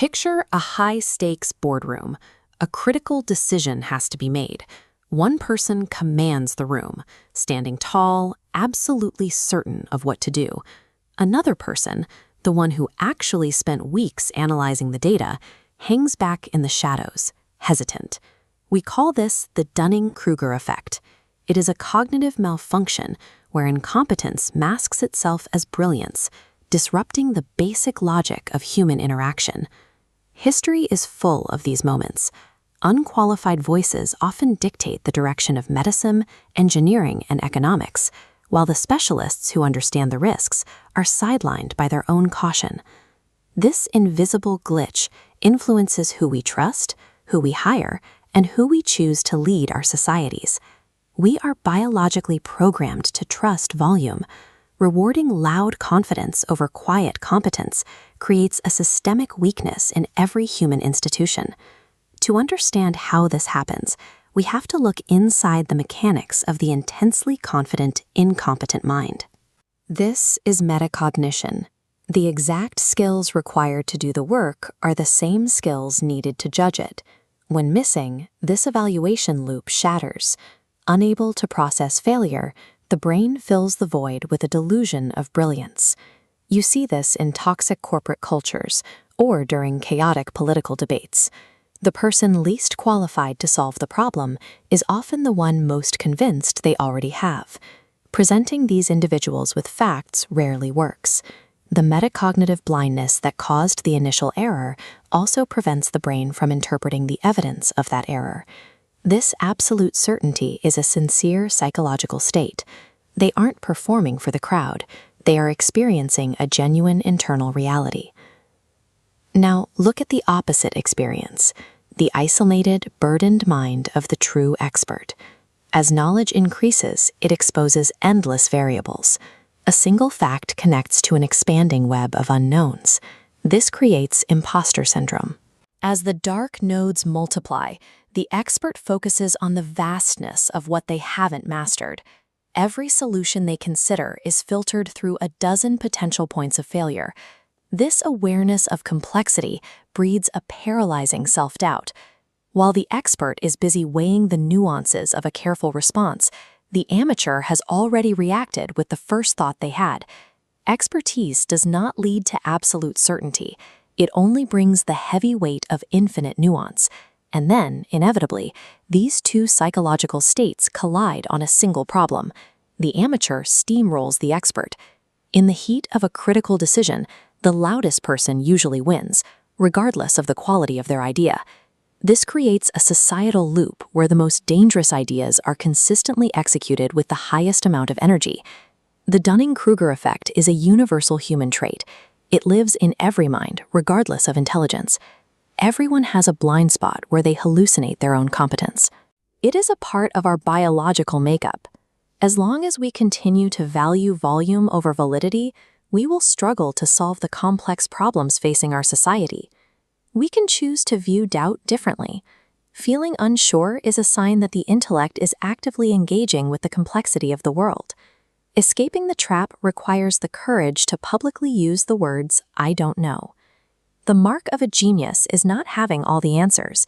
Picture a high-stakes boardroom. A critical decision has to be made. One person commands the room, standing tall, absolutely certain of what to do. Another person, the one who actually spent weeks analyzing the data, hangs back in the shadows, hesitant. We call this the Dunning-Kruger effect. It is a cognitive malfunction where incompetence masks itself as brilliance, disrupting the basic logic of human interaction. History is full of these moments. Unqualified voices often dictate the direction of medicine, engineering, and economics, while the specialists who understand the risks are sidelined by their own caution. This invisible glitch influences who we trust, who we hire, and who we choose to lead our societies. We are biologically programmed to trust volume. Rewarding loud confidence over quiet competence creates a systemic weakness in every human institution. To understand how this happens, we have to look inside the mechanics of the intensely confident, incompetent mind. This is metacognition. The exact skills required to do the work are the same skills needed to judge it. When missing, this evaluation loop shatters. Unable to process failure, the brain fills the void with a delusion of brilliance. You see this in toxic corporate cultures or during chaotic political debates. The person least qualified to solve the problem is often the one most convinced they already have. Presenting these individuals with facts rarely works. The metacognitive blindness that caused the initial error also prevents the brain from interpreting the evidence of that error. This absolute certainty is a sincere psychological state. They aren't performing for the crowd. They are experiencing a genuine internal reality. Now, look at the opposite experience, the isolated, burdened mind of the true expert. As knowledge increases, it exposes endless variables. A single fact connects to an expanding web of unknowns. This creates imposter syndrome. As the dark nodes multiply, the expert focuses on the vastness of what they haven't mastered. Every solution they consider is filtered through a dozen potential points of failure. This awareness of complexity breeds a paralyzing self-doubt. While the expert is busy weighing the nuances of a careful response, the amateur has already reacted with the first thought they had. Expertise does not lead to absolute certainty. It only brings the heavy weight of infinite nuance. And then, inevitably, these two psychological states collide on a single problem. The amateur steamrolls the expert. In the heat of a critical decision, the loudest person usually wins, regardless of the quality of their idea. This creates a societal loop where the most dangerous ideas are consistently executed with the highest amount of energy. The Dunning-Kruger effect is a universal human trait. It lives in every mind, regardless of intelligence. Everyone has a blind spot where they hallucinate their own competence. It is a part of our biological makeup. As long as we continue to value volume over validity, we will struggle to solve the complex problems facing our society. We can choose to view doubt differently. Feeling unsure is a sign that the intellect is actively engaging with the complexity of the world. Escaping the trap requires the courage to publicly use the words, "I don't know." The mark of a genius is not having all the answers,